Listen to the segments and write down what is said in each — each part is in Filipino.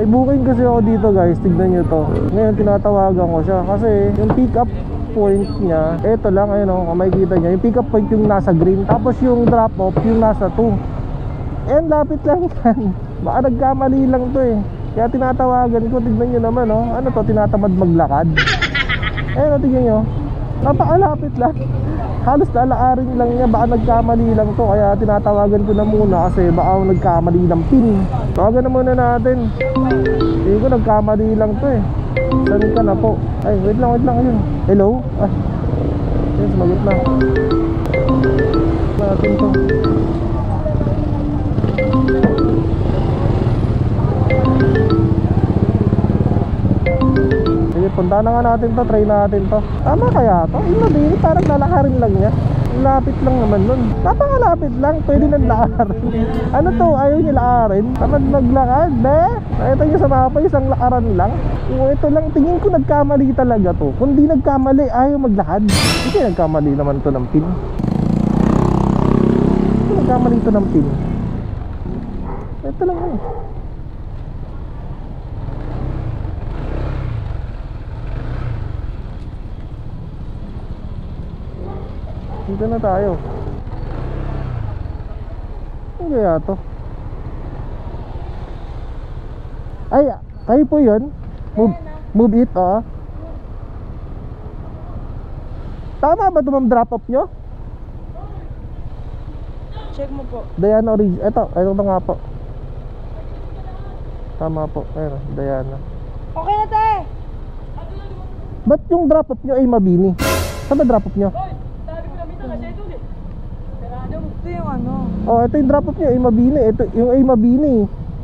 May booking kasi ako dito guys, tignan nyo to. Ngayon tinatawagan ko siya kasi yung pick up point niya, eto lang, ayun o, kung makikita niya, yung pick up point yung nasa green, tapos yung drop off yung nasa 2. And lapit lang yan. Baka nagkamali lang to eh. Kaya tinatawagan ko, tignan nyo naman o. Ano to, tinatamad maglakad. Ayun o, tignan nyo, napakalapit lang. Halos lalaarin lang niya, baka nagkamali lang to. Kaya tinatawagan ko na muna kasi baka nagkamali ng pin. Tawagan na muna natin. Hindi ko nagkamali lang to eh. Saan ka na po? Ay, wait lang yun. Hello? Ah, yun, sumagot na. Natin to. Sige, punta na nga natin to, try natin to. Tama kaya to? Mabini, parang lalakarin lang niya. Lapit lang naman nun. Napakalapit lang, pwede nang lakarin. Ano to, ayaw niya lakarin? Tamad maglakad, be? Nakita niyo sa mapa, isang lakaran lang. Kung ito lang, tingin ko nagkamali talaga to. Kung di nagkamali, ayaw maglakad. Hindi nagkamali naman to ng pin. Hindi nagkamali to ng pin. Ito lang eh. Dito na tayo. Ano kaya to? Ay, kayo po yun? Move it, oo. Tama ba ito ma'am drop off nyo? Check mo po. Diana Origin, ito na nga po. Tama po, ayun, Diana. Okay na te! Ba't yung drop off nyo ay Mabini? Saan ba drop off nyo? Ito yung ano? Oh, ito yung drop off nyo ay Mabini. Ito yung ay Mabini.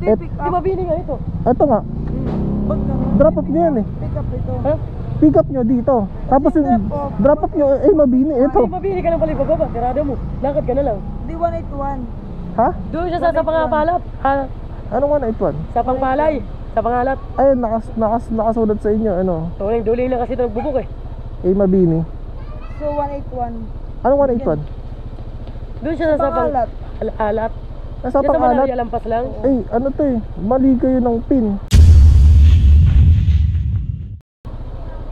Di mabini nga ito. Ito nga. Ba't ka? Drop off nyo yan eh. Pick up ito. Huh? Pick up nyo dito. Tapos yung drop off nyo ay Mabini. Ito. Ay, mabini ka lang pala ibababa. Tirada mo. Lakad ka na lang. Di 181. Ha? Doon siya sa pangapalat. Anong 181? Sa pangpalay. Sa pangalat. Ay, nakasulat sa inyo. Ano? Duling lang kasi ito nagbubuk eh. Ay Mabini. So 181. Anong 181? Doon siya sa pangalat. Alat. Nasa Sa pangalat? Malaria lampas lang. Ay, ano to eh. Mali kayo ng pin.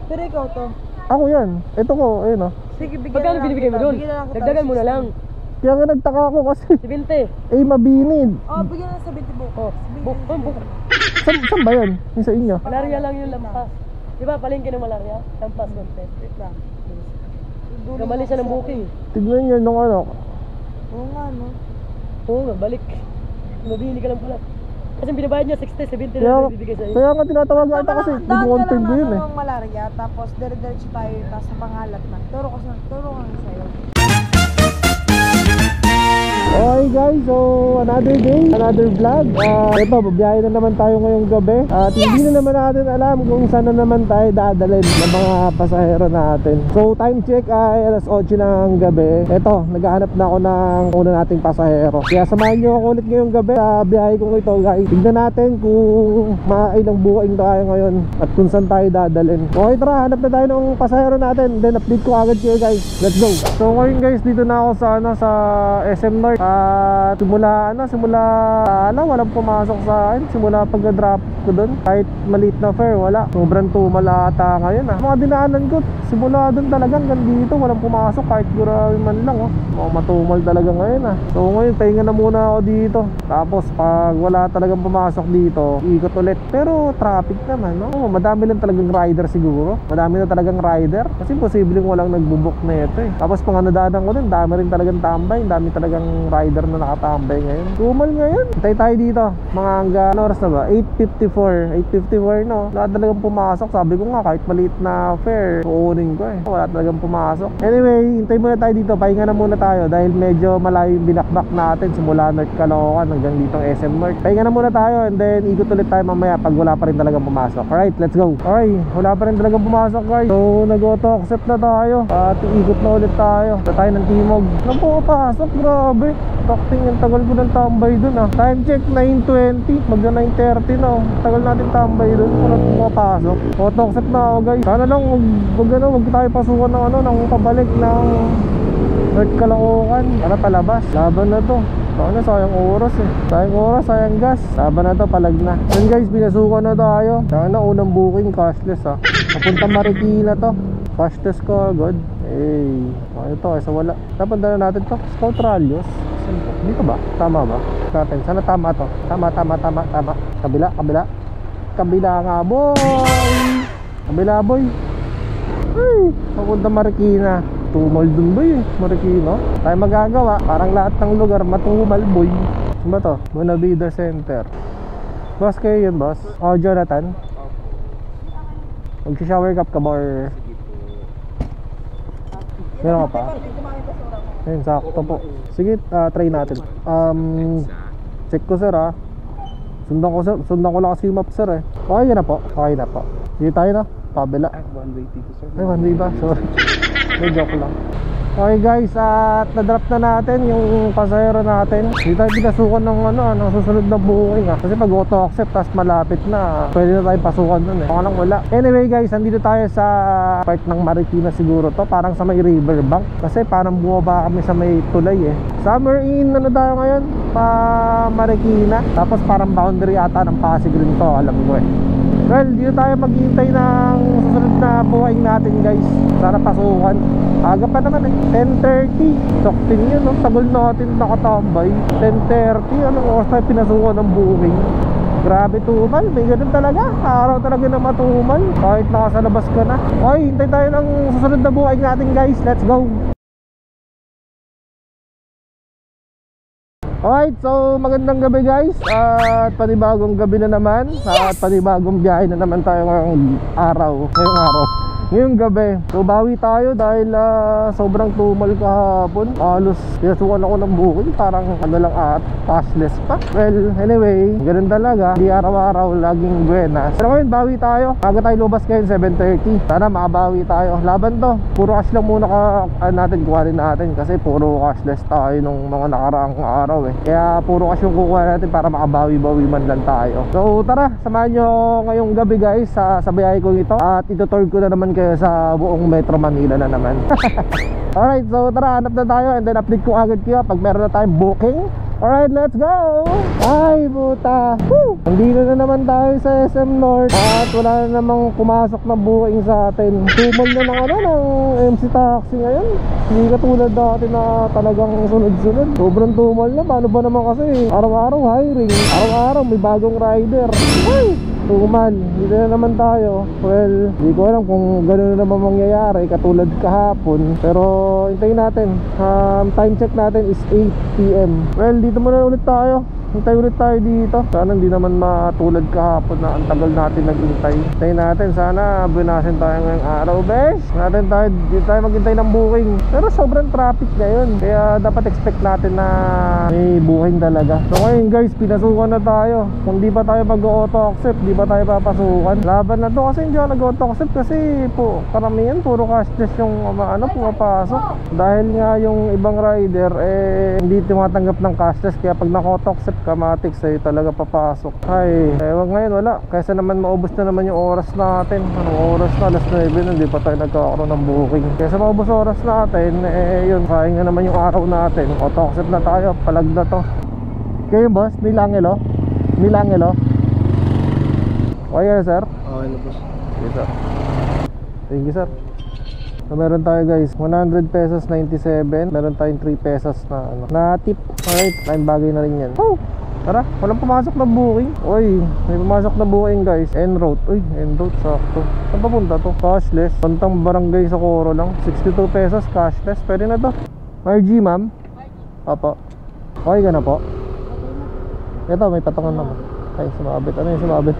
Pero ikaw to. Ako yan. Ito ko, ayun oh. Sige, bigyan. Magkano binibigay mo doon? Dagdagan mo na lang. Kaya nga nagtaka ako kasi 70. ay Mabini. Oh, bigyan na sa 70 buko. Oh, buko. Saan ba yan? Yung sa inyo? Malaria lang yung lampas. Di ba palengke ng malaria? Lampas ng test. Wait lang. Kamali siya ng booking. Tignan nyo nung ano. Oo nga no. Oo nga, balik. Mabili ka lang pala. Kasi binabayad niya 60, 70 na bibigay sa'yo. Kaya nga tinatawagan kita kasi nag-confirm ko yun eh. Daan malaria, tapos dire-diretso tayo tapos sa pangalat na. Turo ko nga sa'yo. Okay guys, so another day, another vlog. Ito, babiyahe na naman tayo ngayong gabi. At hindi na naman natin alam kung saan na naman tayo dadalhin ng mga pasahero natin. So time check ay alas 8 ng gabi. Ito, naghahanap na ako ng una nating pasahero. Kaya samahan nyo ako ulit ngayong gabi sa biyahe kong ito guys. Tignan natin kung makailang buking tayo ngayon at kung saan tayo dadalhin. Okay, tara, hanap na tayo ng pasahero natin. Then update ko agad kayo guys. Let's go. So ngayon guys, dito na ako sa SM North. Simula walang pumasok sa akin. Simula pagka-drop ko doon, kahit maliit na fare, wala. Sobrang tumal ata ngayon mga dinaanan ko, simula doon talagang hanggang dito walang pumasok kahit gurawi man lang matumal talaga ngayon So ngayon, pahinga na muna ako dito. Tapos pag wala talagang pumasok dito, ikot ulit. Pero traffic naman madami lang talagang rider siguro. Madami na talagang rider. Kasi posibleng walang nagbubuk na ito Tapos pang nadaanan ko din, dami rin talagang tambay. Dami talagang rider na nakatambay ngayon. Tumal ngayon. Hintay tayo dito. Mga hanggang oras na ba? 8:54 no? Wala talagang pumasok. Sabi ko nga kahit maliit na fare, kukunin ko Wala talagang pumasok. Anyway, hintay muna tayo dito. Pahinga na muna tayo dahil medyo malayo yung binakbak natin simula North Caloocan hanggang dito SM North. Pahinga na muna tayo and then ikot ulit tayo mamaya pag wala pa rin talagang pumasok. Alright, let's go. Okay, wala pa rin talagang pumasok guys. So nag-auto accept na tayo at ikot na ulit tayo. Sa tayo ng Timog. Nang pumapasok, grabe. Takting yung tagal ko ng tambay dun Time check 9:20, magna 9:30 na Tagal natin tambay dun kung pumapasok. Auto accept na ako guys. Sana lang wag tayo pasukan ng ng pabalik ng North Caloocan para palabas. Laban na to. Ano, sayang oras eh. Sayang oras, sayang gas. Laban na to, palag na. Yun guys, binasukan na tayo. Kaya na, unang booking, cashless ha. Papunta Marikina to. Cashless ko agad. Eh, ano to, sa wala. Napunta na natin to. Scout Rallios. Dito ba? Tama ba? Natin. Sana tama to. Tama. Kabila. Kabila nga, boy. Kabila, boy. Ay, papunta Marikina. Tumal dun boy eh, Marikina. Tayo magagawa, parang lahat ng lugar matumal boy. Ano ba to? Buenavida Center. Boss kayo yun boss? Oh, Jonathan? Mag-shower cup ka ba or? Meron ka pa? Ayun, sakto po. Sige, try natin. Check ko sir ha. Sundan ko lang kasi yung map sir eh. Okay na po, okay na po. Sige tayo na, pabila. One way dito sir. Ay, one way ba? Sorry. May joke lang. Okay guys, at na-drop na natin yung pasahero natin. Hindi tayo pinasukan ng ng susunod na booking kasi pag auto accept tas malapit na, pwede na tayo pasukan dun eh. Baka lang wala. Anyway guys, nandito tayo sa part ng Marikina siguro to. Parang sa may riverbank. Kasi parang bumaba kami sa may tulay eh. Summer in tayo ngayon? Pa Marikina. Tapos parang boundary ata ng Pasig rin to, alam ko eh. Well, dito tayo maghihintay ng susunod na buhayin natin guys. Sana pasukan. Aga pa naman eh, 10:30. Saktin yun, no? Tagal natin nakatambay. 10:30, anong oras tayo pinasukan ng booking? Grabe tumal, may ganun talaga. Araw talaga na matumal kahit nasa labas ka na. Okay, hintay tayo ng susunod na buhayin natin guys. Let's go! Alright, so magandang gabi guys. At panibagong gabi na naman. At panibagong biyahe na naman tayo ngayong araw. Ngayong gabi. So bawi tayo dahil sobrang tumal kahapon. Halos pinasukan ako ng booking. Parang lang at cashless pa. Well, anyway, ganun talaga. Di araw-araw laging buenas. Pero ngayon bawi tayo. Aga tayo lubas ngayon 7:30. Sana makabawi tayo. Laban to. Puro cash lang muna natin kuhanin natin. Kasi puro cashless tayo nung mga nakaraang araw eh. Kaya puro cash yung kukuha natin para makabawi-bawi man lang tayo. So tara, samahan nyo ngayong gabi guys sa biyahe ko ito. At itutour ko na naman kayo sa buong Metro Manila na naman. Alright, so tara, hanap na tayo and then update ko agad kayo pag meron na tayong booking. Alright, let's go! Ay, buta! Woo! Nandito na naman tayo sa SM North at wala na namang pumasok na booking sa atin. Tumal na ng MC Taxi ngayon. Hindi katulad dati na talagang sunod-sunod. Sobrang tumal na. Paano ba naman kasi araw-araw hiring, araw-araw may bagong rider. Ay! Tumal, dito na naman tayo. Well, hindi ko alam kung gano'n na naman mangyayari katulad kahapon. Pero hintayin natin. Time check natin is 8 PM. Well, dito muna ulit tayo. Hintay ulit tayo dito. Sana hindi naman matulad kahapon na ang tagal natin naghintay. Hintayin natin, sana bunasin tayo ngayong araw, besh. Dito tayo maghintay ng booking. Pero sobrang traffic ngayon, kaya dapat expect natin na may booking talaga. So ngayon guys, pinasukan na tayo. Kung di pa tayo mag-auto accept, di pa tayo papasukan. Laban na to kasi hindi ako nag-auto accept kasi po karamihan puro cashless yung pumapasok. Dahil nga yung ibang rider hindi tumatanggap ng cashless, kaya pag nag-auto accept kamatik sa'yo talaga papasok. Ay, wag ngayon wala. Kaysa naman maubos na naman yung oras natin. Anong oras na? Alas 9 na, hindi pa tayo nagkakaroon ng booking. Kaysa maubos oras natin, yun, sayang na naman yung araw natin. Auto-accept na tayo, palag na to. Kayo boss, Nilangelo? Okay sir? Okay na boss. Okay sir. Thank you sir. So meron tayo guys 100 pesos 97. Meron tayong 3 pesos na tip. Alright, lain bagay na rin yan. Oh, tara, walang pumasok na booking. Uy, may pumasok na booking guys. En-route, uy, en-route, sakto. Saan papunta to? Cashless, pantang barangay sa Coro lang. 62 pesos cashless, pwede na to. RG ma'am? Opo. Okay ka na po? Ito, may patungan naman. Ay, sumabit. Ano yung sumabit?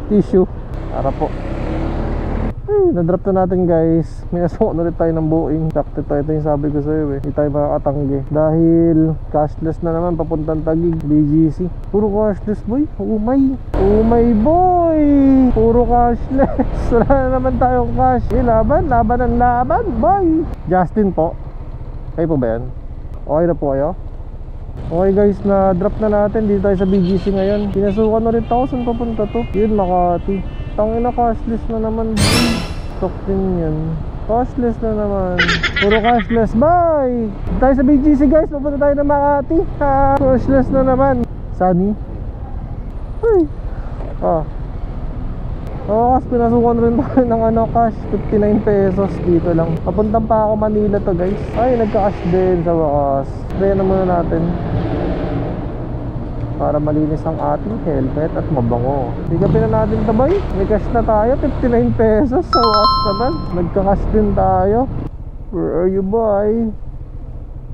Tissue. Para po. Na-drop na natin guys. Minasukan ulit tayo ng booking. Sakto ito yung sabi ko sa'yo eh. Hindi tayo makakatanggi dahil cashless na naman papuntang Taguig, BGC. Puro cashless boy. Umay boy. Puro cashless. Wala na naman tayong cash. Laban boy. Justin po. Kayo po ba yan? Okay na po kayo? Okay guys, na-drop na natin. Dito tayo sa BGC ngayon. Pinasukan ulit ako. Saan papunta to? Yun, Makati. Tangina, cashless na naman. Stock din yan. Cashless na naman. Puro cashless. Bye! Tayo sa BGC guys. Pupunta tayo ng Makati. Cashless na naman. Sunny. Ay. Kasi pinasukan rin tayo ng cash. 59 pesos dito lang. Papuntang pa ako Manila to guys. Ay, nagka-cash din sa wakas. Kaya na muna natin para malinis ang ating helmet at mabango. Bigapin na natin ito boy. May cash na tayo. 59 pesos sa wakas naman. Nagka-cash din tayo. Where are you boy?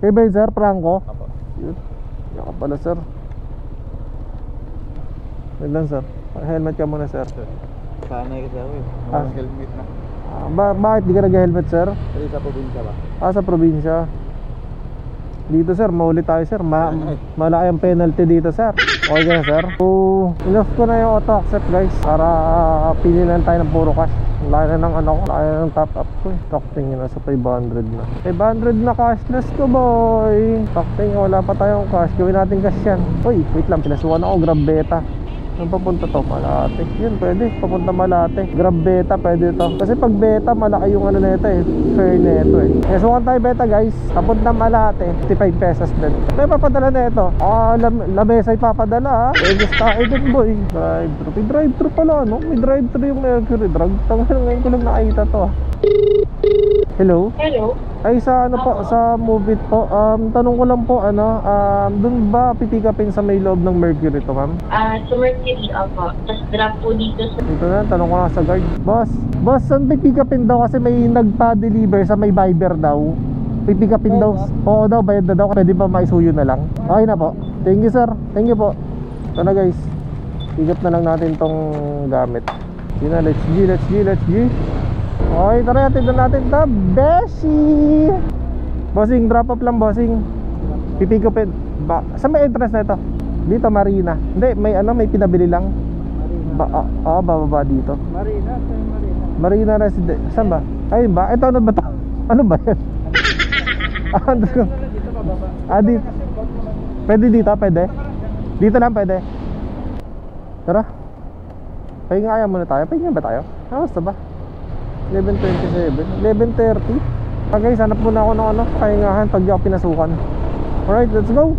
Hey ba sir, Franco? Apo. Yun. Yan ka pala sir. Wait lang sir. Helmet ka muna sir. Sanay kasi ako eh. Ah. Helmet na. Bakit di ka nag-helmet sir? Kasi sa probinsya ba? Sa probinsya. Dito sir, mauli tayo sir. Malaki ang penalty dito sir. Okay ka na sir? So, enough ko na yung auto accept guys. Para pilihan tayo ng puro cash. Laki na ng laki na ng top up ko eh. Talking na sa 500 na. 500 na cashless ko boy. Talking, wala pa tayong cash. Gawin natin cash yan. Uy, wait lang, pinasukan ako, Grab Beta. Saan papunta to? Malate. Yun, pwede. Papunta Malate. Grab Beta, pwede to. Kasi pag Beta, malaki yung nito eh. Fare nito eh. Kaya sukan tayo Beta guys. Papunta Malate. 55 pesos din. May papadala na ito. Lamesa ay papadala ha. Pwede tayo din boy. Drive-thru. May drive-thru pala no? May drive-thru yung Mercury Drug. Tangan ngayon ko lang nakita to ha. Hello? Hello? Ay sa po, sa Movit po. Tanong ko lang po dun ba pipick-upin sa may loob ng Mercury to ma'am? Sa Mercury, opo. Tapos drop po dito sa... Dito na, tanong ko na sa guard. Boss, saan pipick-upin daw? Kasi may nagpa-deliver sa may Viber daw. Pipick-upin daw. Oo daw, bayad na daw. Pwede ba maisuyo na lang? Okay na po. Thank you sir. Thank you po. Ito na guys. Pick up na lang natin tong gamit. Yun na, let's G. Okay, tara, natin natin ito. Beshi! Bossing, drop up lang bossing. Pipick upin. Saan may entrance na ito? Dito, Marina. Hindi, may pinabili lang. Bababa dito. Marina Resident. Saan ba? Ayun ba? Ito, ano ba ito? Ano ba yan? Dito. Pwede dito, pwede? Dito lang, pwede. Tara. Pahinga kaya muna tayo. Pahinga ba tayo? Basta ba? 11:27, 11:30. Guys, hanap muna ako ng pahingahan pag di ako pinasukan. Alright, let's go!